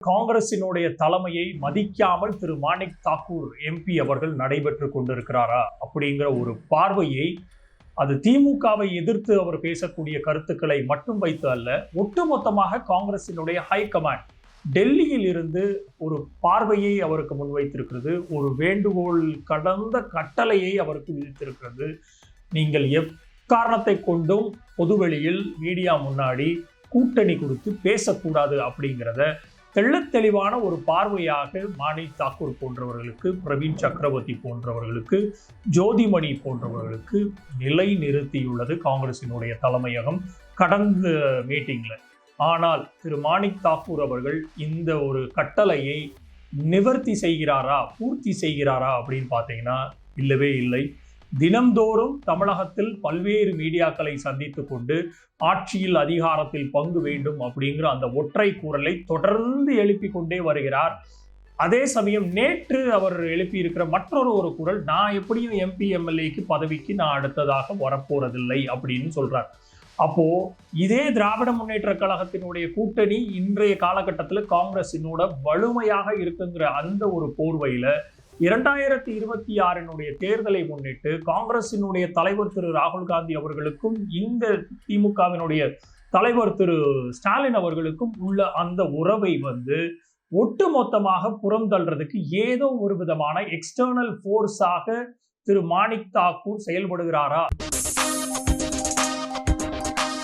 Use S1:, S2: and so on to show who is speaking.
S1: காங்கிரசினுடைய தலைமையை மதிக்காமல் திரு மாணிக் தாக்கூர் எம்பி அவர்கள் நடைபெற்று கொண்டிருக்கிறாரா அப்படிங்கிற ஒரு பார்வையை, அது திமுகவை எதிர்த்து அவர் பேசக்கூடிய கருத்துக்களை மட்டும் வைத்து அல்ல, ஒட்டுமொத்தமாக காங்கிரசினுடைய ஹைகமாண்ட் டெல்லியில் இருந்து ஒரு பார்வையை அவருக்கு முன்வைத்திருக்கிறது, ஒரு வேண்டுகோள் கடந்த கட்டளையை அவருக்கு விதித்திருக்கிறது. நீங்கள் எக்காரணத்தை கொண்டும் பொதுவெளியில் மீடியா முன்னாடி கூட்டணி குறித்து பேசக்கூடாது அப்படிங்கிறத தெள்ளத்தெளிவான ஒரு பார்வையாக மாணிக் தாக்கூர் போன்றவர்களுக்கு, பிரவீன் சக்கரவர்த்தி போன்றவர்களுக்கு, ஜோதிமணி போன்றவர்களுக்கு நிலை நிறுத்தியுள்ளது காங்கிரசினுடைய தலைமையகம் கடந்த மீட்டிங்ல. ஆனால் திரு மாணிக் தாக்கூர் அவர்கள் இந்த ஒரு கட்டளையை நிவர்த்தி செய்கிறாரா, பூர்த்தி செய்கிறாரா அப்படின்னு பார்த்தீங்கன்னா இல்லவே இல்லை. தினம்தோறும் தமிழகத்தில் பல்வேறு மீடியாக்களை சந்தித்து கொண்டு ஆட்சியில் அதிகாரத்தில் பங்கு வேண்டும் அப்படிங்கிற அந்த ஒற்றை குரலை தொடர்ந்து எழுப்பி கொண்டே வருகிறார். அதே சமயம் நேற்று அவர் எழுப்பியிருக்கிற மற்றொரு குரல், நான் எப்படியும் எம்பி எம்எல்ஏக்கு பதவிக்கு நான் அடுத்ததாக வரப்போறதில்லை அப்படின்னு சொல்றார். அப்போ இதே திராவிட முன்னேற்ற கழகத்தினுடைய கூட்டணி இன்றைய காலகட்டத்தில் காங்கிரசினோட வலிமையாக இருக்குங்கிற அந்த ஒரு போர்வையில 2026 தேர்தலை முன்னிட்டு காங்கிரசினுடைய தலைவர் திரு ராகுல் காந்தி அவர்களுக்கும் இந்த திமுகவினுடைய தலைவர் திரு ஸ்டாலின் அவர்களுக்கும் உள்ள அந்த உறவை ஒட்டுமொத்தமாக புறந்தள்ளுறதுக்கு ஏதோ ஒரு விதமான எக்ஸ்டர்னல் போர்ஸாக திரு மாணிக் தாக்கூர் செயல்படுகிறாரா?